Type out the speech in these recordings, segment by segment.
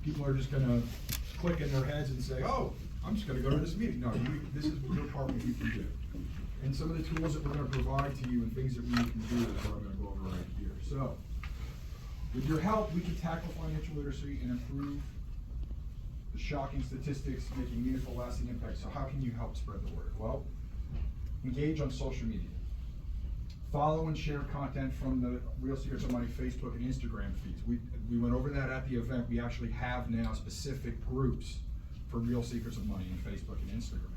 people are just gonna click in their heads and say, oh, I'm just gonna go to this meeting. No, this is your part what you can do. And some of the tools that we're gonna provide to you and things that we can do is what I'm gonna go over right here. So, with your help, we can tackle financial literacy and improve the shocking statistics, making meaningful, lasting impact. So how can you help spread the word? Well, engage on social media. Follow and share content from the Real Secrets of Money Facebook and Instagram feeds. We went over that at the event. We actually have now specific groups for Real Secrets of Money in Facebook and Instagram.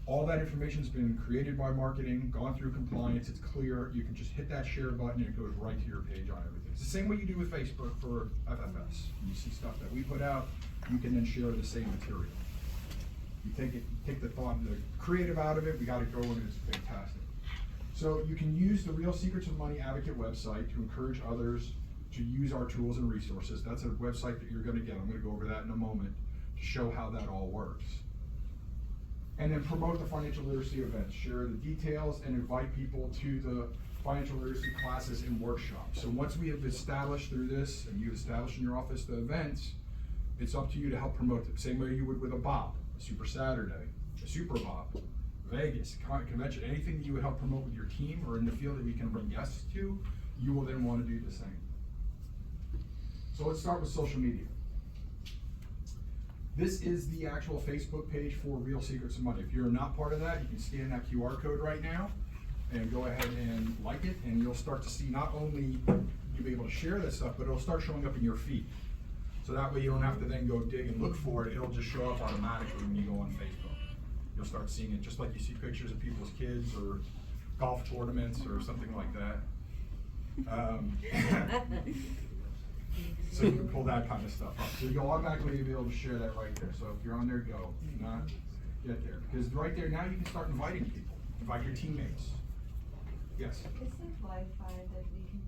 All that information's been created by marketing, gone through compliance, it's clear. You can just hit that share button and it goes right to your page on everything. It's the same way you do with Facebook for FFS. You see stuff that we put out, you can then share the same material. You take the thought and the creative out of it, we got it going, and it's fantastic. So you can use the Real Secrets of Money Advocate website to encourage others to use our tools and resources. That's a website that you're gonna get. I'm gonna go over that in a moment to show how that all works. And then promote the financial literacy events. Share the details and invite people to the financial literacy classes and workshops. So once we have established through this, and you've established in your office the events, it's up to you to help promote it. Same way you would with a BOP, a Super Saturday, a Super BOP, Vegas, convention, anything that you would help promote with your team or in the field that we can bring guests to, you will then want to do the same. So let's start with social media. This is the actual Facebook page for Real Secrets of Money. If you're not part of that, you can scan that QR code right now and go ahead and like it, and you'll start to see not only you'll be able to share this stuff, but it'll start showing up in your feed. So that way you don't have to then go dig and look for it. It'll just show up automatically when you go on Facebook. You'll start seeing it just like you see pictures of people's kids or golf tournaments or something like that. So you can pull that kind of stuff up. So you'll automatically be able to share that right there. So if you're on there, go. If not, get there. Because right there, now you can start inviting people. Invite your teammates. Yes? Is there Wi-Fi that we can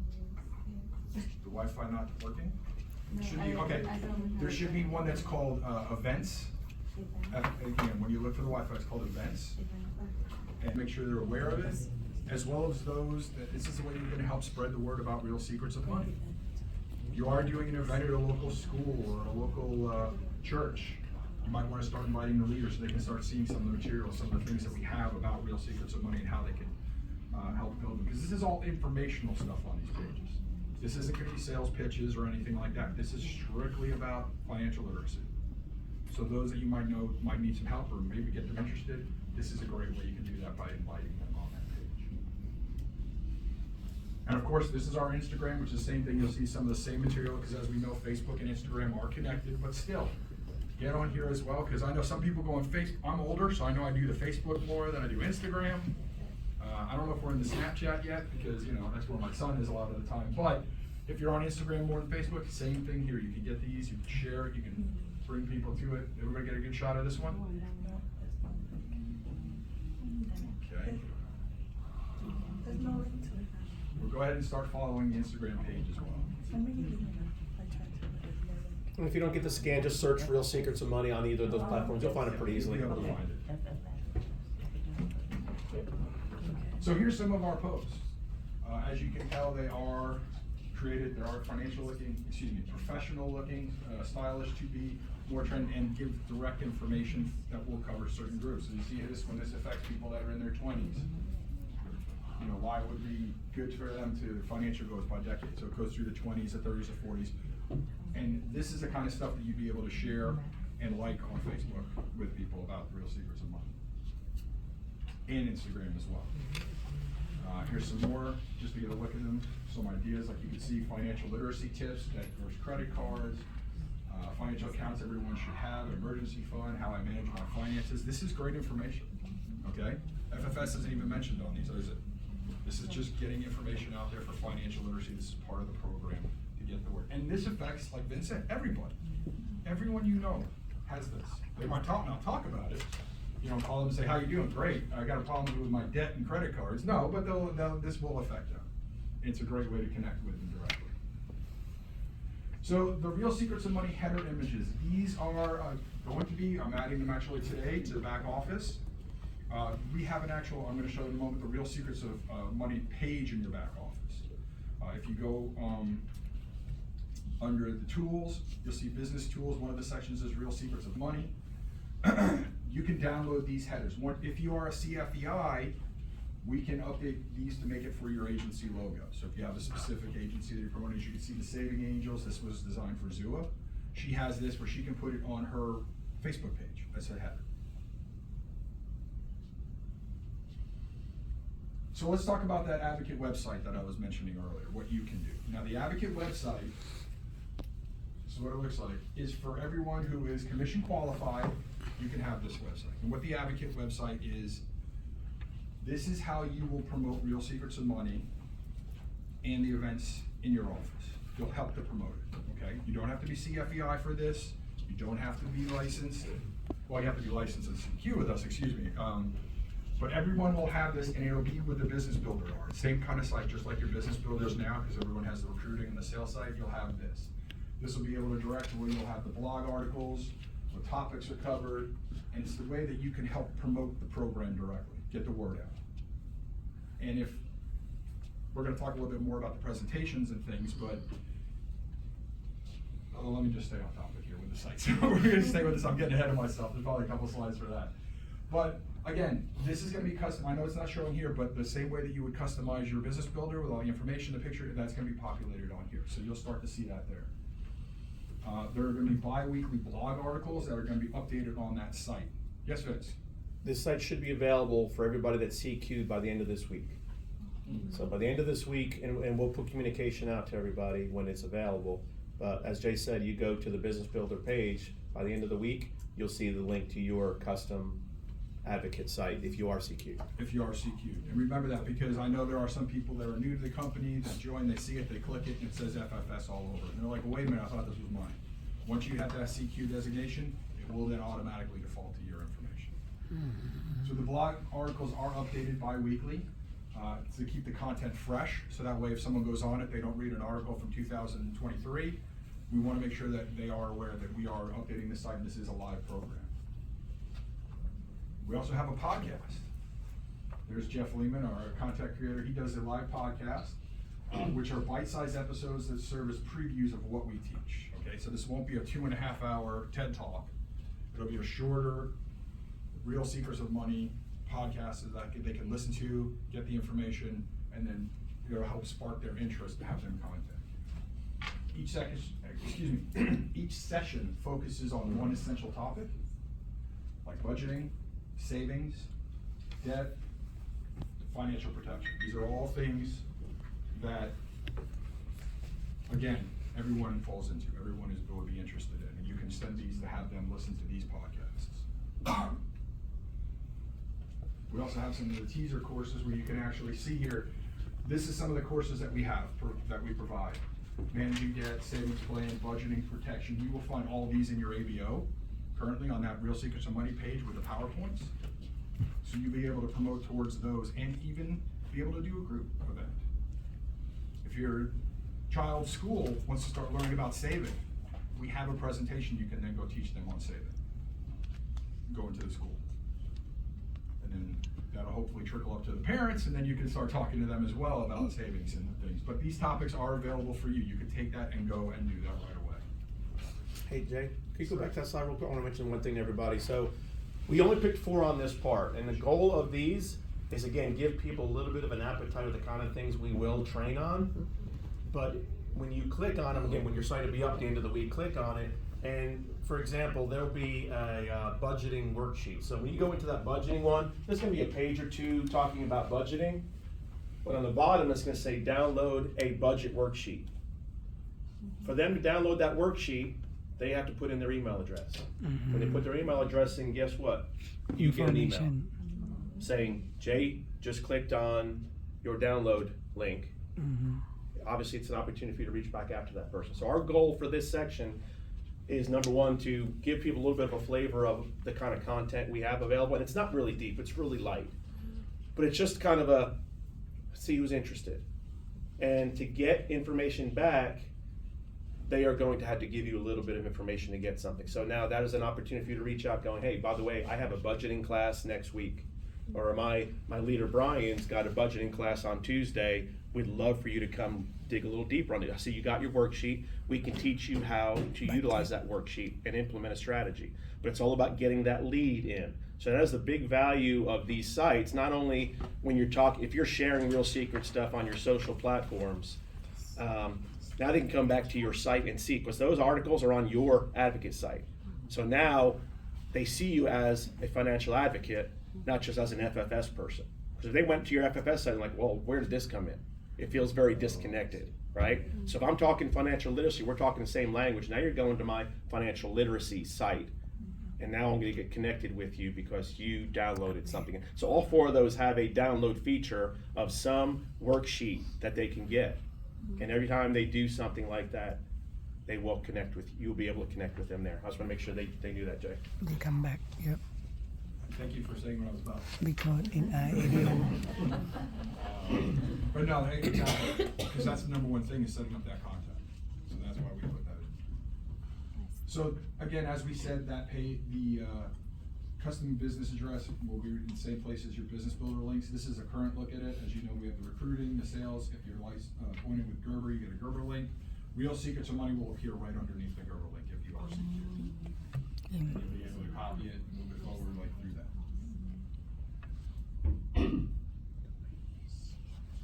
use? The Wi-Fi not working? No, Should be, okay. There should be one that's called events. Again, when you look for the Wi-Fi, it's called events. And make sure they're aware of it, as well as those that this is the way you're going to help spread the word about Real Secrets of Money. You are doing an event at a local school or a local church. You might want to start inviting the leaders so they can start seeing some of the material, some of the things that we have about Real Secrets of Money and how they can help build them. Because this is all informational stuff on these pages. This isn't going to be sales pitches or anything like that. This is strictly about financial literacy. So those that you might know might need some help or maybe get them interested, this is a great way you can do that by inviting them on that page. And of course, this is our Instagram, which is the same thing. You'll see some of the same material because as we know, Facebook and Instagram are connected, but still, get on here as well because I know some people go on Facebook. I'm older, so I know I do the Facebook more than I do Instagram. I don't know if we're in the Snapchat yet because, you know, that's where my son is a lot of the time. But if you're on Instagram more than Facebook, same thing here. You can get these, you can share it, you can bring people to it. Everybody get a good shot of this one? Okay. We'll go ahead and start following the Instagram page as well. And if you don't get the scan, just search Real Secrets of Money on either of those platforms. You'll find it pretty easily. You'll be able to find it. So here's some of our posts. As you can tell, they are created, they are professional looking, stylish to be more trend and give direct information that will cover certain groups. So you see this one, this affects people that are in their 20s. You know, why would it be good for them to financial goals by decade? So it goes through the 20s, the 30s, the 40s. And this is the kind of stuff that you'd be able to share and like on Facebook with people about Real Secrets of Money. And Instagram as well. Here's some more, just to get a look at them, some ideas, like you can see financial literacy tips, debt versus credit cards, financial accounts everyone should have, an emergency fund, how I manage my finances. This is great information, okay? FFS isn't even mentioned on these, is it? This is just getting information out there for financial literacy. This is part of the program to get the word. And this affects, like Vince said, everybody. Everyone you know has this. They might not talk about it. You know, call them and say, how you doing? Great. I got a problem with my debt and credit cards. No, but this will affect them. It's a great way to connect with them directly. So the Real Secrets of Money header images. These are going to be, I'm adding them actually today to the back office. We have an actual, I'm going to show you in a moment, the Real Secrets of Money page in your back office. If you go Under the tools, you'll see business tools. One of the sections is real secrets of money. You can download these headers. If you are a CFEI, we can update these to make it for your agency logo. So if you have a specific agency that you're promoting, you can see the Saving Angels. This was designed for Zua. She has this where she can put it on her Facebook page as a header. So let's talk about that Advocate website that I was mentioning earlier, what you can do. Now the Advocate website, this is what it looks like, is for everyone who is commission qualified, you can have this website. And what the Advocate website is, this is how you will promote Real Secrets of Money and the events in your office. You'll help to promote it, okay? You don't have to be CFEI for this. You don't have to be licensed. Well, you have to be licensed and CQ with us, excuse me. But everyone will have this, and it'll be with the Business Builder art. Same kind of site, just like your Business Builders now, because everyone has the recruiting and the sales site, you'll have this. This will be able to direct to where you'll have the blog articles, what topics are covered, and it's the way that you can help promote the program directly, get the word out. And if, we're gonna talk a little bit more about the presentations and things, but let me just stay on topic here with the site. So we're gonna stay with this, I'm getting ahead of myself, there's probably a couple slides for that. But again, this is gonna be custom, I know it's not showing here, but the same way that you would customize your Business Builder with all the information, the picture, that's gonna be populated on here. So you'll start to see that there. There are gonna be bi-weekly blog articles that are gonna be updated on that site. Yes, Vince? This site should be available for everybody that's CQ'd by the end of this week. So by the end of this week, and we'll put communication out to everybody when it's available. But as Jay said, you go to the Business Builder page, by the end of the week, you'll see the link to your custom Advocate site if you are CQ. If you are CQ. And remember that, because I know there are some people that are new to the company, that join, they see it, they click it, and it says FFS all over it. And they're like, well, wait a minute, I thought this was mine. Once you have that CQ designation, it will then automatically default to your information. So the blog articles are updated bi-weekly to keep the content fresh. So that way if someone goes on it, they don't read an article from 2023. We want to make sure that they are aware that we are updating the site and this is a live program. We also have a podcast. There's Jeff Lehman, our content creator. He does a live podcast, which are bite-sized episodes that serve as previews of what we teach. Okay, so this won't be a 2.5 hour TED Talk. It'll be a shorter, Real Secrets of Money podcast that they can listen to, get the information, and then it'll help spark their interest to have them contact. Each session focuses on one essential topic, like budgeting, savings, debt, financial protection. These are all things that, again, everyone falls into, everyone will be interested in, and you can send these to have them listen to these podcasts. We also have some of the teaser courses where you can actually see here, this is some of the courses that we have, that we provide. Managing debt, savings plan, budgeting, protection. You will find all these in your ABO currently on that Real Secrets of Money page with the PowerPoints. So you'll be able to promote towards those and even be able to do a group event. If your child's school wants to start learning about saving, we have a presentation you can then go teach them on saving. Go into the school. And then that'll hopefully trickle up to the parents, and then you can start talking to them as well about savings and things. But these topics are available for you. You can take that and go and do that right away. Hey Jay, can you go back to that slide real quick? I want to mention one thing to everybody. So we only picked 4 on this part, and the goal of these is, again, give people a little bit of an appetite of the kind of things we will train on. But when you click on them, again, when your site will be up at the end of the week, click on it, and for example, there'll be a budgeting worksheet. So when you go into that budgeting one, there's going to be a page or two talking about budgeting, but on the bottom it's going to say download a budget worksheet. For them to download that worksheet, they have to put in their email address. When they put their email address in, guess what? You get an email saying, Jay just clicked on your download link. Obviously, it's an opportunity for you to reach back after that person. So our goal for this section is, number one, to give people a little bit of a flavor of the kind of content we have available. And it's not really deep, it's really light. But it's just kind of a, see who's interested. And to get information back, they are going to have to give you a little bit of information to get something. So now that is an opportunity for you to reach out going, hey, by the way, I have a budgeting class next week. Or my leader Brian's got a budgeting class on Tuesday. We'd love for you to come dig a little deeper on it. I see you got your worksheet. We can teach you how to utilize that worksheet and implement a strategy. But it's all about getting that lead in. So that is the big value of these sites. Not only when you're talking, if you're sharing real secret stuff on your social platforms, now they can come back to your site and see, because those articles are on your advocate site. So now they see you as a financial advocate, not just as an FFS person. Because if they went to your FFS site and like, well, where did this come in? It feels very disconnected, right? So if I'm talking financial literacy, we're talking the same language. Now you're going to my financial literacy site, and now I'm going to get connected with you because you downloaded something. So all 4 of those have a download feature of some worksheet that they can get. And every time they do something like that, they will connect with you. You'll be able to connect with them there. I just want to make sure they knew that, Jay. They come back, yep, Thank you for saying what I was about. because in our area, But no, hey, exactly, because that's the number one thing is setting up that contact. So that's why we put that in. So again, as we said, that the custom business address will be in the same place as your business builder links. This is a current look at it. As you know, we have the recruiting, the sales. If you're appointed with Gerber, you get a Gerber link. Real Secrets of Money will appear right underneath the Gerber link if you are seeking it. You'll be able to copy it and move it forward like through that.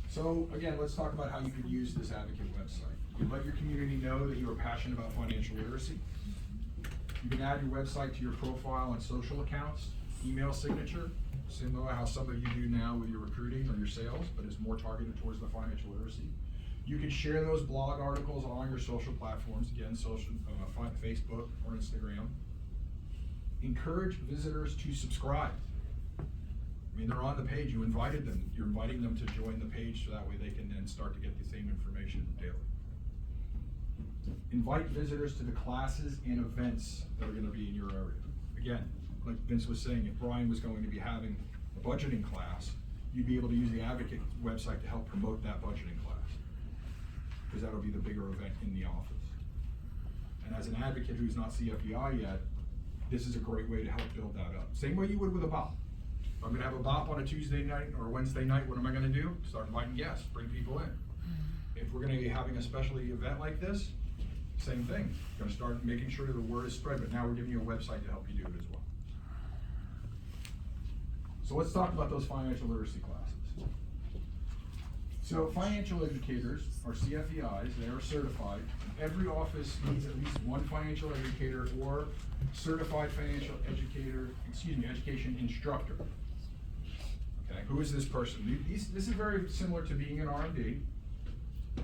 So again, let's talk about how you could use this advocate website. You let your community know that you are passionate about financial literacy. You can add your website to your profile and social accounts, email signature, similar to how some of you do now with your recruiting or your sales, but it's more targeted towards the financial literacy. You can share those blog articles on your social platforms, again, Facebook or Instagram. Encourage visitors to subscribe. I mean, they're on the page, you invited them, you're inviting them to join the page so that way they can then start to get the same information daily. Invite visitors to the classes and events that are gonna be in your area. Again, like Vince was saying, if Brian was going to be having a budgeting class, you'd be able to use the Advocate website to help promote that budgeting class, because that'll be the bigger event in the office. And as an advocate who's not CFEI yet, this is a great way to help build that up. Same way you would with a BOP. If I'm gonna have a BOP on a Tuesday night or a Wednesday night, what am I gonna do? Start inviting guests, bring people in. If we're gonna be having a specialty event like this, same thing. Gonna start making sure the word is spread, but now we're giving you a website to help you do it as well. So let's talk about those financial literacy classes. So financial educators, or CFEIs, they are certified. Every office needs at least one financial educator or certified financial educator, education instructor. Okay, who is this person? This is very similar to being an R&D.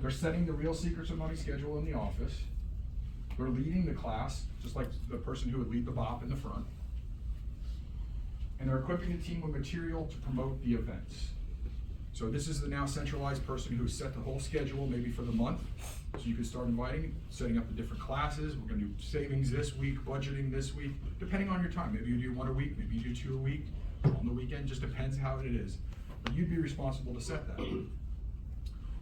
They're setting the Real Secrets of Money schedule in the office. They're leading the class, just like the person who would lead the BOP in the front. And they're equipping the team with material to promote the events. So this is the now centralized person who set the whole schedule, maybe for the month. So you can start inviting, setting up the different classes. We're gonna do savings this week, budgeting this week, depending on your time. Maybe you do 1 a week, maybe you do 2 a week, on the weekend, just depends how it is. But you'd be responsible to set that.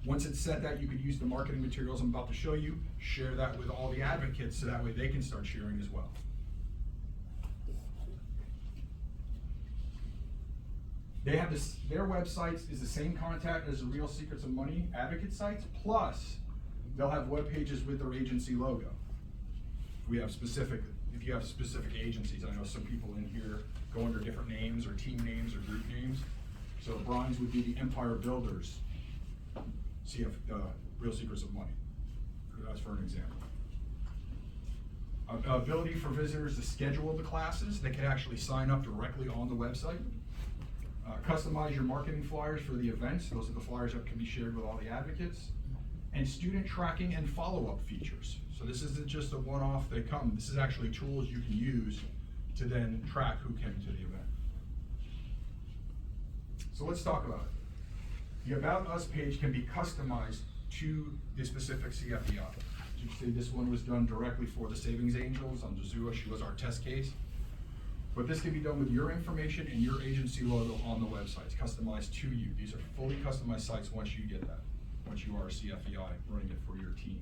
Once it's set that, you could use the marketing materials I'm about to show you, share that with all the advocates so that way they can start sharing as well. They have this, their websites is the same contact as the Real Secrets of Money advocate sites, plus they'll have web pages with their agency logo. If you have specific agencies, I know some people in here go under different names or team names or group names. So Brian's would be the Empire Builders Real Secrets of Money. That's for an example. Ability for visitors to schedule the classes. They can actually sign up directly on the website. Customize your marketing flyers for the events. Those are the flyers that can be shared with all the advocates. And student tracking and follow-up features. So this isn't just a one-off they come. This is actually tools you can use to then track who came to the event. So let's talk about it. The About Us page can be customized to the specific CFEI. As you can see, this one was done directly for the Savings Angels on Jazua. She was our test case. But this can be done with your information and your agency logo on the website. It's customized to you. These are fully customized sites once you get that, once you are a CFEI running it for your team.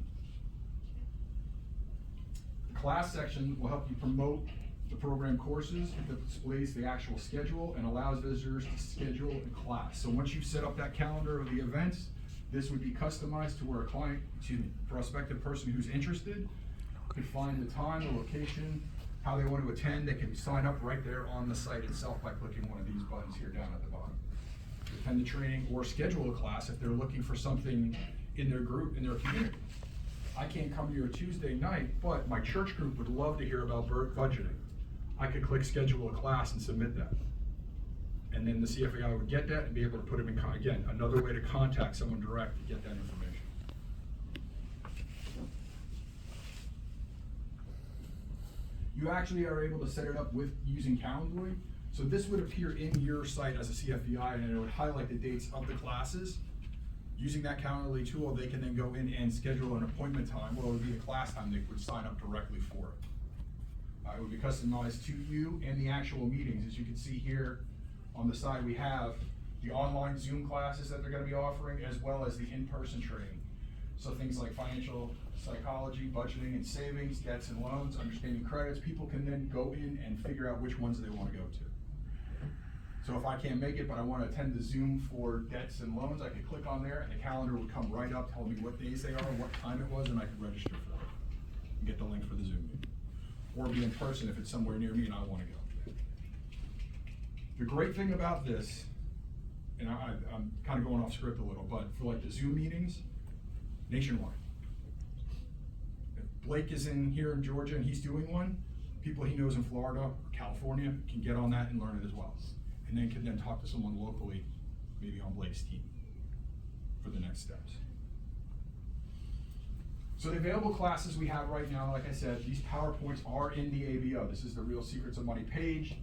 The class section will help you promote the program courses. It displays the actual schedule and allows visitors to schedule a class. So once you've set up that calendar of the events, This would be customized to where a prospective person who's interested could find the time, the location, how they want to attend. They can sign up right there on the site itself by clicking one of these buttons here down at the bottom. Attend the training or schedule a class if they're looking for something in their group, in their community. I can't come to your Tuesday night, but my church group would love to hear about budgeting. I could click schedule a class and submit that. And then the CFAI would get that and be able to put them in, again, another way to contact someone direct to get that information. You actually are able to set it up with using Calendly. So this would appear in your site as a CFEI, and it would highlight the dates of the classes. Using that Calendly tool, they can then go in and schedule an appointment time, or it would be a class time they would sign up directly for it. It would be customized to you and the actual meetings. As you can see here on the side, we have the online Zoom classes that they're going to be offering, as well as the in-person training. So things like financial psychology, budgeting and savings, debts and loans, understanding credits. People can then go in and figure out which ones they want to go to. So if I can't make it, but I want to attend the Zoom for debts and loans, I could click on there and the calendar would come right up, telling me what days they are, what time it was, and I could register for it and get the link for the Zoom meeting. Or be in person if it's somewhere near me and I want to go. The great thing about this, and I'm kind of going off script a little, but for like the Zoom meetings, nationwide. If Blake is in here in Georgia and he's doing one, people he knows in Florida or California can get on that and learn it as well. And then can then talk to someone locally, maybe on Blake's team, for the next steps. So the available classes we have right now, like I said, these PowerPoints are in the ABO. This is the Real Secrets of Money page.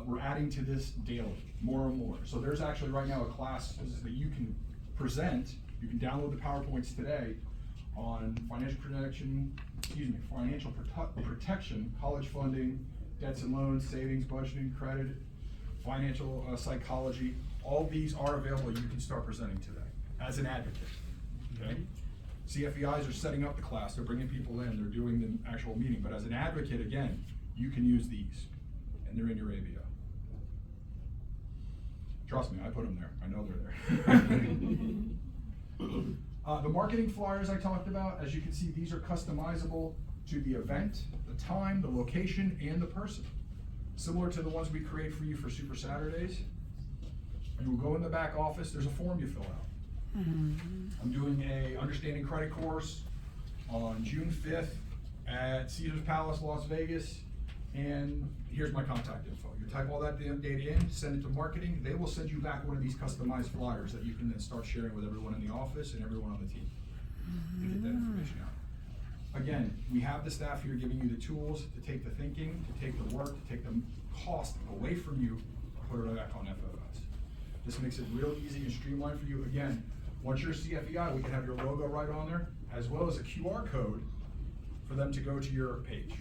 We're adding to this daily, more and more. So there's actually right now a class that you can present. You can download the PowerPoints today on financial protection, college funding, debts and loans, savings, budgeting, credit, financial psychology. All these are available. You can start presenting today as an advocate. Okay. CFEIs are setting up the class. They're bringing people in. They're doing the actual meeting. But as an advocate, again, you can use these, and they're in your ABO. Trust me, I put them there. I know they're there. The marketing flyers I talked about, as you can see, these are customizable to the event, the time, the location, and the person. Similar to the ones we create for you for Super Saturdays. You will go in the back office, there's a form you fill out. I'm doing a understanding credit course on June 5th at Caesars Palace, Las Vegas, and here's my contact info. You type all that data in, send it to marketing, they will send you back one of these customized flyers that you can then start sharing with everyone in the office and everyone on the team to get that information out. Again, we have the staff here giving you the tools to take the thinking, to take the work, to take the cost away from you, put it back on FFS. This makes it real easy and streamlined for you. Again, once you're a CFEI, we can have your logo right on there, as well as a QR code for them to go to your page.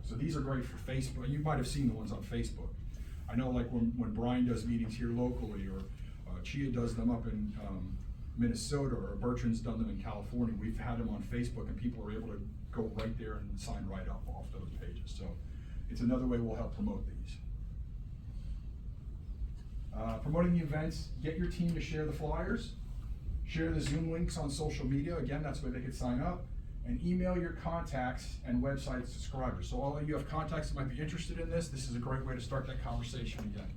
So these are great for Facebook. You might have seen the ones on Facebook. I know like when Brian does meetings here locally, or Chia does them up in Minnesota, or Bertrand's done them in California, we've had them on Facebook and people are able to go right there and sign right up off those pages. So it's another way we'll help promote these. Promoting the events, get your team to share the flyers, share the Zoom links on social media. Again, that's where they can sign up, and email your contacts and website subscribers. So all of you have contacts that might be interested in this, this is a great way to start that conversation again.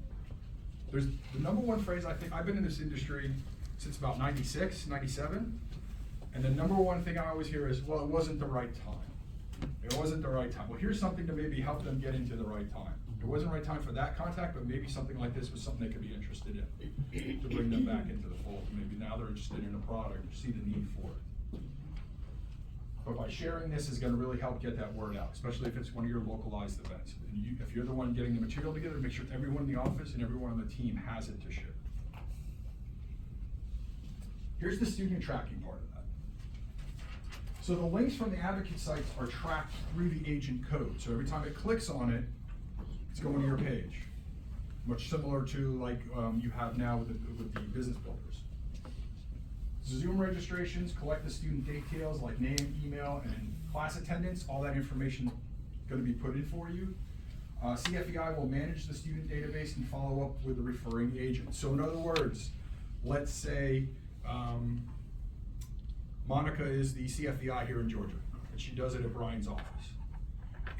There's the number one phrase, I think, I've been in this industry since about 96, 97, and the number one thing I always hear is, well, it wasn't the right time. It wasn't the right time. Well, here's something to maybe help them get into the right time. It wasn't the right time for that contact, but maybe something like this was something they could be interested in to bring them back into the fold. Maybe now they're interested in a product or see the need for it. But by sharing this is going to really help get that word out, especially if it's one of your localized events. And if you're the one getting the material together, make sure everyone in the office and everyone on the team has it to share. Here's the student tracking part of that. So the links from the advocate sites are tracked through the agent code. So every time it clicks on it, it's going to your page. Much similar to like you have now with the business builders. Zoom registrations collect the student details like name, email, and class attendance. All that information is going to be put in for you. CFEI will manage the student database and follow up with the referring agent. So in other words, let's say Monica is the CFEI here in Georgia, and she does it at Brian's office.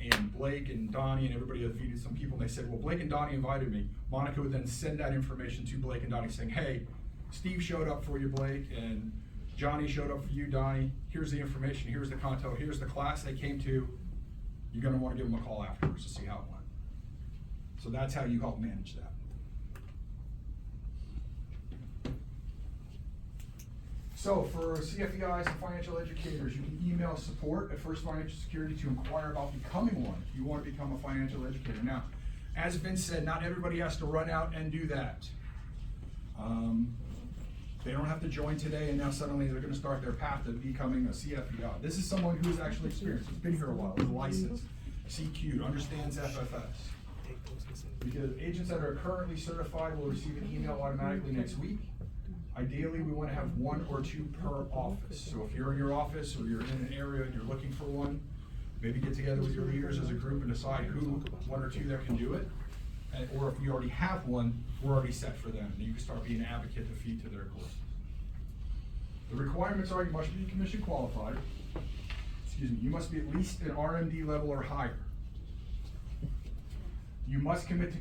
And Blake and Donnie and everybody had feeded some people, and they said, well, Blake and Donnie invited me. Monica would then send that information to Blake and Donnie saying, hey, Steve showed up for you, Blake, and Johnny showed up for you, Donnie. Here's the information, here's the content, here's the class they came to. You're gonna wanna give them a call afterwards to see how it went. So that's how you help manage that. So for CFEIs and financial educators, you can email support at First Financial Security to inquire about becoming one if you want to become a financial educator. Now, as Vince said, not everybody has to run out and do that. They don't have to join today and now suddenly they're going to start their path to becoming a CFEI. This is someone who's actually experienced, has been here a while, is licensed, CQ'd, understands FFS. Because agents that are currently certified will receive an email automatically next week. Ideally, we want to have 1 or 2 per office. So if you're in your office or you're in an area and you're looking for one, maybe get together with your leaders as a group and decide who, 1 or 2 that can do it. Or if you already have one, we're already set for them. And you can start being an advocate to feed to their courses. The requirements are you must be commission qualified. Excuse me, you must be at least an RMD level or higher. You must commit to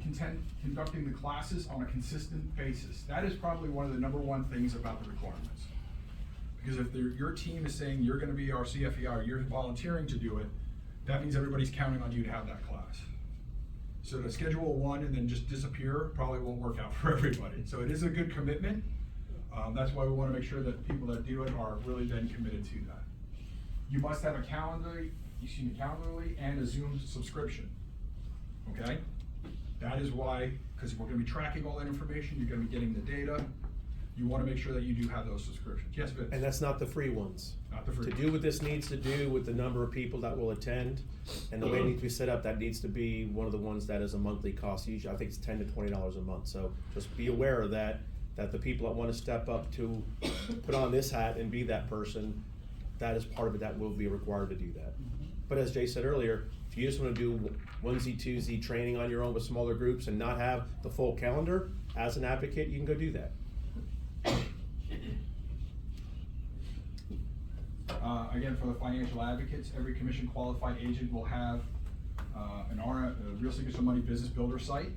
conducting the classes on a consistent basis. That is probably one of the #1 things about the requirements. Because if your team is saying you're gonna be our CFEI or you're volunteering to do it, that means everybody's counting on you to have that class. So to schedule one and then just disappear probably won't work out for everybody. So it is a good commitment. That's why we wanna make sure that the people that do it are really then committed to that. You must have a calendarly and a Zoom subscription, okay? That is why, because we're gonna be tracking all that information, you're gonna be getting the data. You wanna make sure that you do have those subscriptions. Yes, Vince? And that's not the free ones. Not the free To ones. do what this needs to do with the number of people that will attend and the way it needs to be set up, that needs to be one of the ones that is a monthly cost. Usually, I think it's $10 to $20 a month. So just be aware of that the people that wanna step up to put on this hat and be that person, that is part of it, that will be required to do that. But as Jay said earlier, if you just wanna do 1Z, 2Z training on your own with smaller groups and not have the full calendar, as an advocate, you can go do that. Again, for the financial advocates, every commission qualified agent will have a Real Secrets of Money Business Builder site.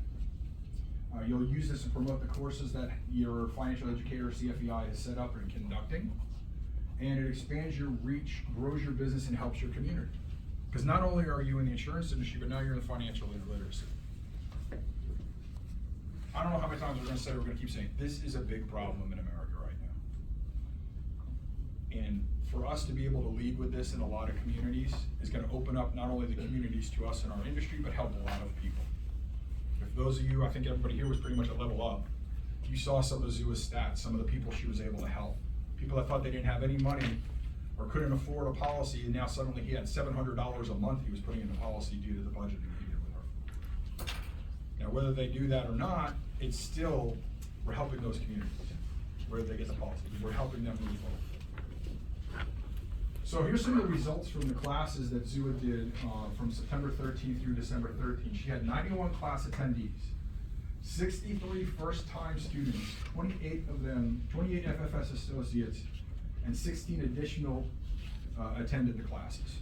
You'll use this to promote the courses that your financial educator or CFEI has set up and conducting. And it expands your reach, grows your business, and helps your community. Because not only are you in the insurance industry, but now you're in the financial literacy. I don't know how many times we're going to keep saying, this is a big problem in America right now. And for us to be able to lead with this in a lot of communities is going to open up not only the communities to us in our industry, but help a lot of people. If those of you, I think everybody here was pretty much a level up. You saw some of Zua's stats, some of the people she was able to help. People that thought they didn't have any money or couldn't afford a policy, and now suddenly he had $700 a month he was putting in the policy due to the budgeting he did with her. Now, whether they do that or not, it's still, we're helping those communities where they get the policy. We're helping them move forward. So here's some of the results from the classes that Zua did from September 13th through December 13th. She had 91 class attendees, 63 first-time students, 28 of them, 28 FFS associates, and 16 additional attended the classes.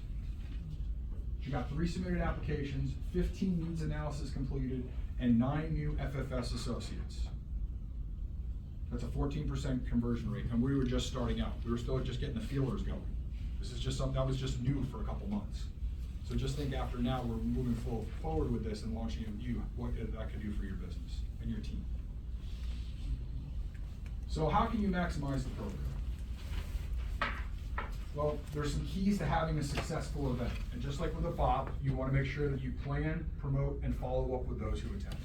She got 3 submitted applications, 15 needs analysis completed, and 9 new FFS associates. That's a 14% conversion rate, and we were just starting out. We were still just getting the feelers going. This is just something that was just new for a couple months. So just think after now, we're moving forward with this and launching what that could do for your business and your team. So how can you maximize the program? Well, there's some keys to having a successful event. And just like with a BOP, you want to make sure that you plan, promote, and follow up with those who attend.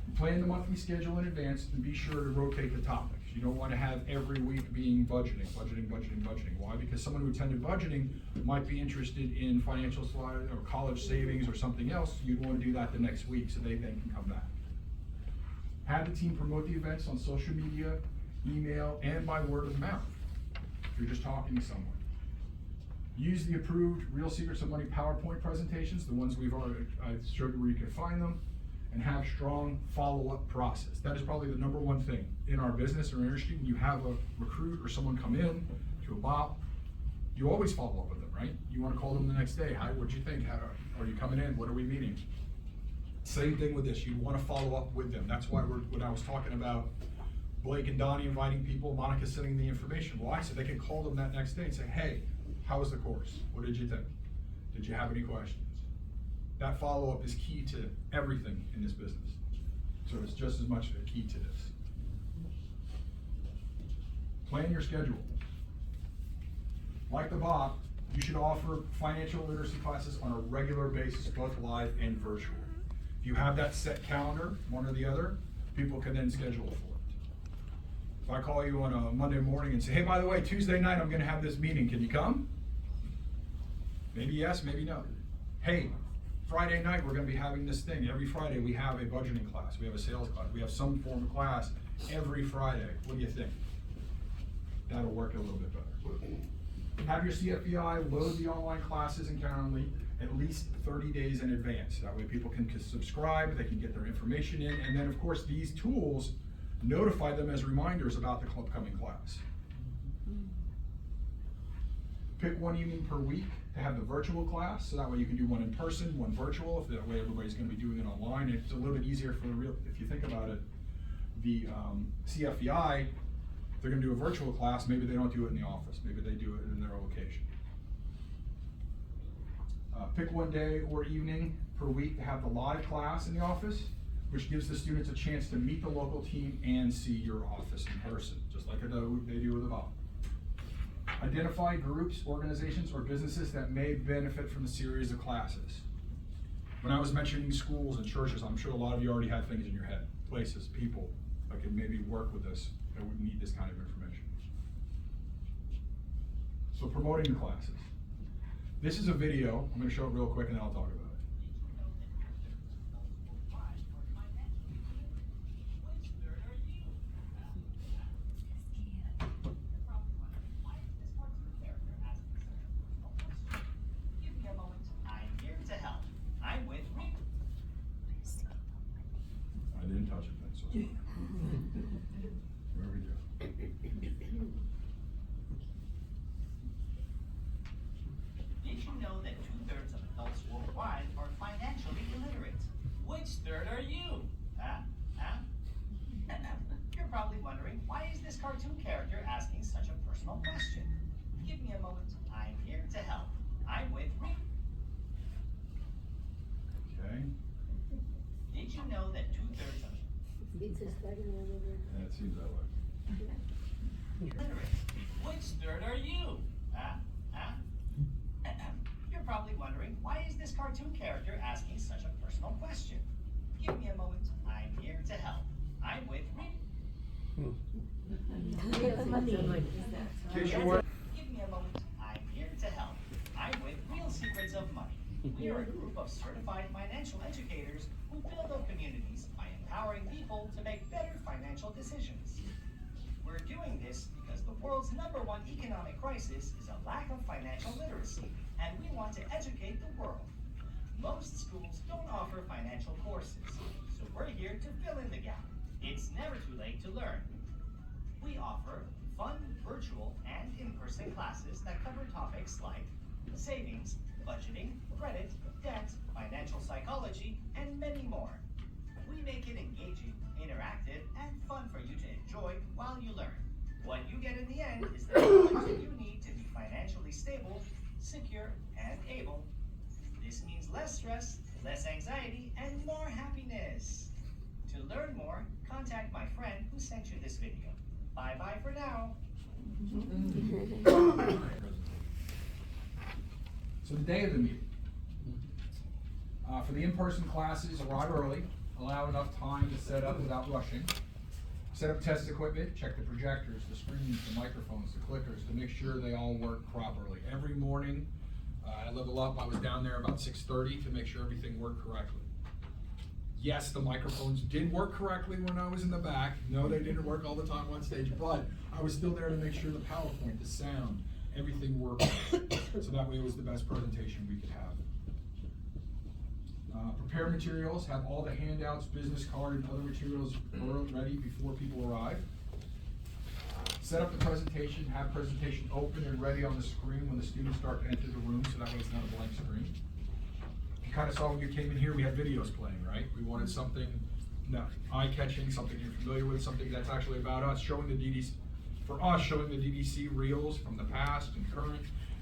You plan the monthly schedule in advance and be sure to rotate the topics. You don't want to have every week being budgeting. Why? Because someone who attended budgeting might be interested in financial slide or college savings or something else. You'd want to do that the next week so they then can come back. Have the team promote the events on social media, email, and by word of mouth. If you're just talking to someone. Use the approved Real Secrets of Money PowerPoint presentations, the ones we've already, I showed you where you can find them, and have strong follow-up process. That is probably the number one thing in our business or industry. When you have a recruit or someone come in to a BOP, you always follow up with them, right? You wanna call them the next day. What'd you think? Are you coming in? What are we meeting? Same thing with this. You wanna follow up with them. That's why when I was talking about Blake and Donnie inviting people, Monica sending the information. Why? So they can call them that next day and say, hey, how was the course? What did you think? Did you have any questions? That follow-up is key to everything in this business. So it's just as much a key to this. Plan your schedule. Like the BOP, you should offer financial literacy classes on a regular basis, both live and virtual. If you have that set calendar, one or the other, people can then schedule for it. If I call you on a Monday morning and say, hey, by the way, Tuesday night I'm gonna have this meeting, can you come? Maybe yes, maybe no. Hey, Friday night we're gonna be having this thing. Every Friday we have a budgeting class, we have a sales class, we have some form of class every Friday. What do you think? That'll work a little bit better. Have your CFBI load the online classes in Calendly at least 30 days in advance. That way people can subscribe, they can get their information in, and then of course these tools notify them as reminders about the upcoming class. Pick one evening per week to have the virtual class, so that way you can do one in person, one virtual, if that way everybody's gonna be doing it online. It's a little bit easier for the real, if you think about it, the CFBI, if they're gonna do a virtual class, maybe they don't do it in the office, maybe they do it in their location. Pick one day or evening per week to have the live class in the office, which gives the students a chance to meet the local team and see your office in person, just like they do with the BOP. Identify groups, organizations, or businesses that may benefit from the series of classes. When I was mentioning schools and churches, I'm sure a lot of you already had things in your head, places, people that could maybe work with this, that would need this kind of information. So promoting the classes. This is a video, I'm gonna show it real quick and then I'll talk about it. I didn't touch it then, so. Where we go. Did you know that 2/3 of adults worldwide are financially illiterate? Which third are you? Huh? You're probably wondering, why is this cartoon character asking such a personal question? Give me a moment. I'm here to help. I'm with Rick. Okay, Did you know that 2/3 of and it seems that way. illiterate? Which third are you? You're probably wondering, why is this cartoon character asking such a personal question? Give me a moment. I'm here to help. I'm with Rick. Kids, you want- Give me a moment. I'm here to help. I'm with Real Secrets of Money. We are a group of certified financial educators who build up communities by empowering people to make better financial decisions. We're doing this because the world's #1 economic crisis is a lack of financial literacy, and we want to educate the world. Most schools don't offer financial courses, so we're here to fill in the gap. It's never too late to learn. We offer fun, virtual, and in-person classes that cover topics like savings, budgeting, credit, debt, financial psychology, and many more. We make it engaging, interactive, and fun for you to enjoy while you learn. What you get in the end is the knowledge that you need to be financially stable, secure, and able. This means less stress, less anxiety, and more happiness. To learn more, contact my friend who sent you this video. Bye-bye for now. So the day of the meeting. For the in-person classes, arrive early, allow enough time to set up without rushing. Set up test equipment, check the projectors, the screens, the microphones, the clickers, to make sure they all work properly. Every morning, at Level Up, I was down there about 6:30 to make sure everything worked correctly. Yes, the microphones did work correctly when I was in the back. No, they didn't work all the time on stage, but I was still there to make sure the PowerPoint, the sound, everything worked. So that way it was the best presentation we could have. Prepare materials, have all the handouts, business card, and other materials ready before people arrive. Set up the presentation, have presentation open and ready on the screen when the students start to enter the room, so that way it's not a blank screen. You kind of saw when you came in here, we had videos playing, right? We wanted something eye-catching, something you're familiar with, something that's actually about us, showing the DDC. For us, showing the DDC reels from the past and current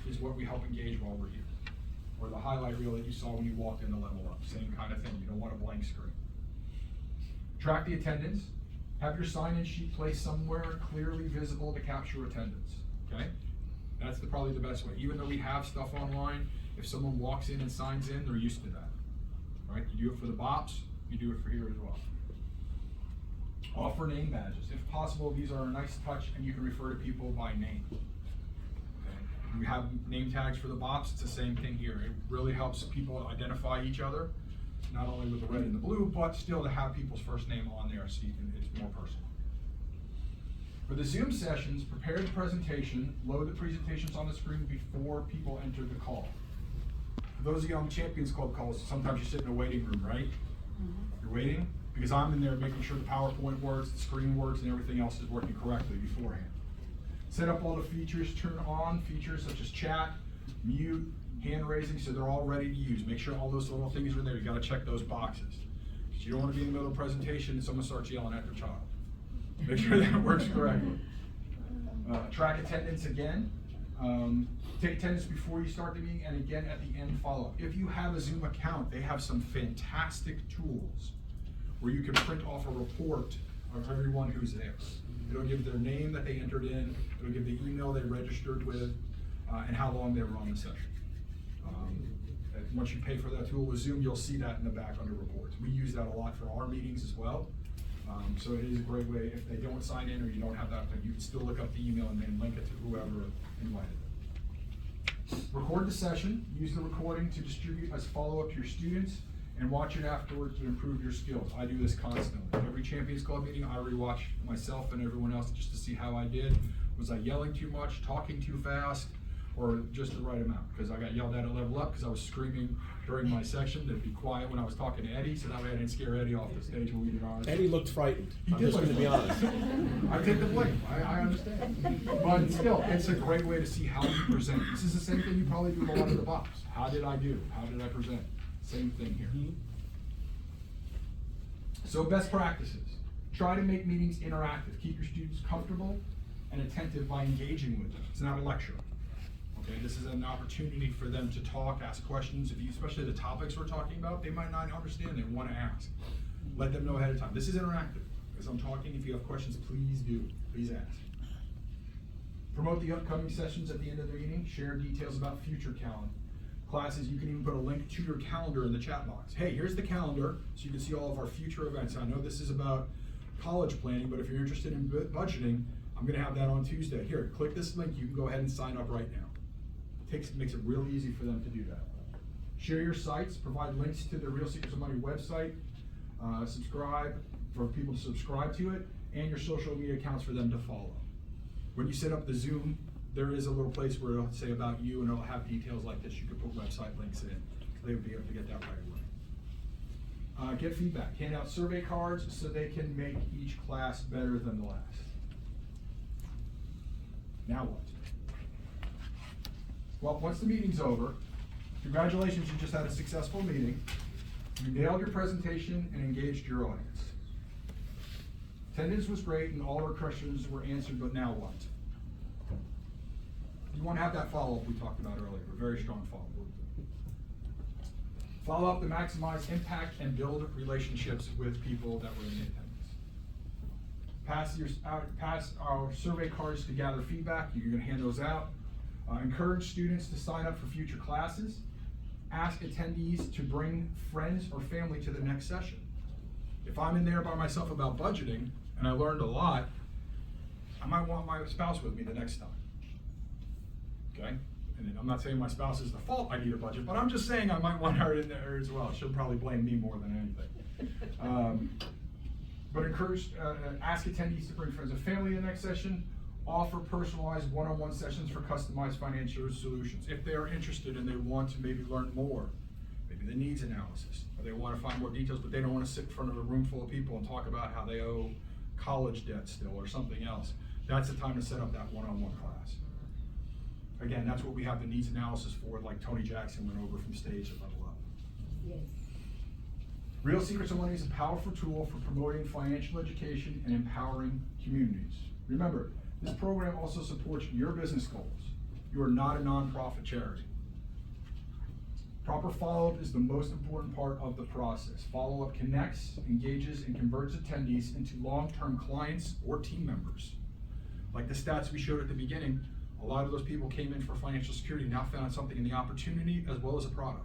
is what we help engage while we're here. Or the highlight reel that you saw when you walked in the level up, same kind of thing. You don't want a blank screen. Track the attendance. Have your sign-in sheet placed somewhere clearly visible to capture attendance, okay? That's probably the best way. Even though we have stuff online, if someone walks in and signs in, they're used to that, right? You do it for the BOPS, you do it for here as well. Offer name badges. If possible, these are a nice touch and you can refer to people by name. Okay? We have name tags for the BOPS, it's the same thing here. It really helps people identify each other, not only with the red and the blue, but still to have people's first name on there so you can, it's more personal. For the Zoom sessions, prepare the presentation, load the presentations on the screen before people enter the call. For those of you on the Champions Club calls, sometimes you sit in a waiting room, right? You're waiting, because I'm in there making sure the PowerPoint works, the screen works, and everything else is working correctly beforehand. Set up all the features, turn on features such as chat, mute, hand raising, so they're all ready to use. Make sure all those little things are there. You gotta check those boxes. Because you don't wanna be in the middle of a presentation and someone starts yelling at their child. Make sure that works correctly. Track attendance again. Take attendance before you start the meeting, and again at the end follow up. If you have a Zoom account, they have some fantastic tools where you can print off a report of everyone who's there. It'll give their name that they entered in, it'll give the email they registered with, and how long they were on the session. Once you pay for that tool with Zoom, you'll see that in the back under reports. We use that a lot for our meetings as well. So it is a great way, if they don't sign in or you don't have that, you can still look up the email and then link it to whoever invited them. Record the session, use the recording to distribute as follow-up to your students, and watch it afterwards to improve your skills. I do this constantly. Every Champions Club meeting, I rewatch myself and everyone else just to see how I did. Was I yelling too much, talking too fast, or just the right amount? Because I got yelled at Level Up because I was screaming during my section to be quiet when I was talking to Eddie, so that way I didn't scare Eddie off the stage when we did ours. Eddie looked frightened. He I'm did just look gonna be honest. frightened. I take the blame, I understand. But still, it's a great way to see how you present. This is the same thing you probably do with a lot of the BOPs. How did I do? How did I present? Same thing here. So best practices. Try to make meetings interactive. Keep your students comfortable and attentive by engaging with them. It's not a lecture. Okay, this is an opportunity for them to talk, ask questions. If you, especially the topics we're talking about, they might not understand, they want to ask. Let them know ahead of time. This is interactive. As I'm talking, if you have questions, please do. Please ask. Promote the upcoming sessions at the end of the meeting. Share details about future classes. You can even put a link to your calendar in the chat box. Hey, here's the calendar, so you can see all of our future events. I know this is about college planning, but if you're interested in budgeting, I'm gonna have that on Tuesday. Here, click this link, you can go ahead and sign up right now. Makes it real easy for them to do that. Share your sites, provide links to the Real Secrets of Money website, subscribe, for people to subscribe to it, and your social media accounts for them to follow. When you set up the Zoom, there is a little place where it'll say about you and it'll have details like this. You can put website links in, so they would be able to get that right away. Get feedback, hand out survey cards so they can make each class better than the last. Now what? Well, once the meeting's over, congratulations, you just had a successful meeting. You nailed your presentation and engaged your audience. Attendance was great and all our questions were answered, but now what? You want to have that follow-up we talked about earlier, a very strong follow-up. Follow up to maximize impact and build relationships with people that were in attendance. Pass our survey cards to gather feedback. You're going to hand those out. Encourage students to sign up for future classes. Ask attendees to bring friends or family to the next session. If I'm in there by myself about budgeting and I learned a lot, I might want my spouse with me the next time. Okay? And I'm not saying my spouse is the fault I need a budget, but I'm just saying I might want her in there as well. She'll probably blame me more than anything. But encourage, ask attendees to bring friends and family to the next session, offer personalized one-on-one sessions for customized financial solutions. If they are interested and they want to maybe learn more, maybe the needs analysis, or they want to find more details, but they don't want to sit in front of a room full of people and talk about how they owe college debt still or something else, that's the time to set up that one-on-one class. Again, that's what we have the needs analysis for, like Tony Jackson went over from stage to level up. Yes. Real Secrets of Money is a powerful tool for promoting financial education and empowering communities. Remember, this program also supports your business goals. You are not a nonprofit charity. Proper follow-up is the most important part of the process. Follow-up connects, engages, and converts attendees into long-term clients or team members. Like the stats we showed at the beginning, a lot of those people came in for financial security, now found something in the opportunity as well as a product.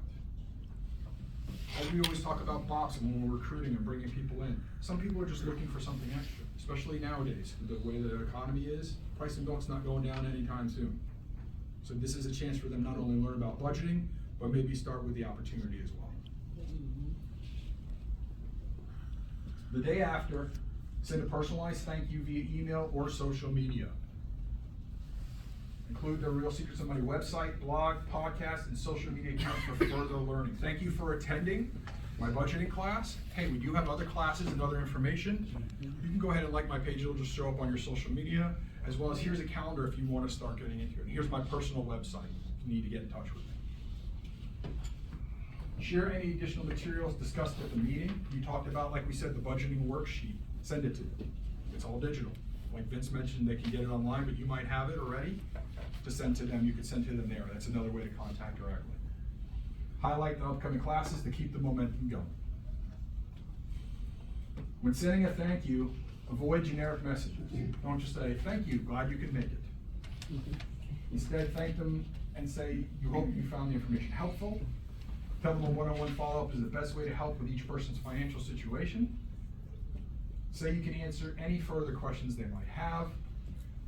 As we always talk about boxing when we're recruiting and bringing people in, some people are just looking for something extra, especially nowadays, the way the economy is, price of milk's not going down anytime soon. So this is a chance for them not only to learn about budgeting, but maybe start with the opportunity as well. The day after, send a personalized thank you via email or social media. Include the Real Secrets of Money website, blog, podcast, and social media accounts for further learning. Thank you for attending my budgeting class. Hey, we do have other classes and other information. You can go ahead and like my page, it'll just show up on your social media, as well as here's a calendar if you want to start getting into it. And here's my personal website if you need to get in touch with me. Share any additional materials discussed at the meeting. You talked about, like we said, the budgeting worksheet. Send it to them. It's all digital. Like Vince mentioned, they can get it online, but you might have it already to send to them. You can send to them there. That's another way to contact directly. Highlight the upcoming classes to keep the momentum going. When sending a thank you, avoid generic messages. Don't just say, thank you, glad you could make it. Instead, thank them and say, you hope you found the information helpful. Tell them a one-on-one follow-up is the best way to help with each person's financial situation. Say you can answer any further questions they might have.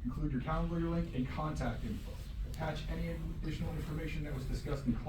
Include your calendar link and contact info. Attach any additional information that was discussed in class.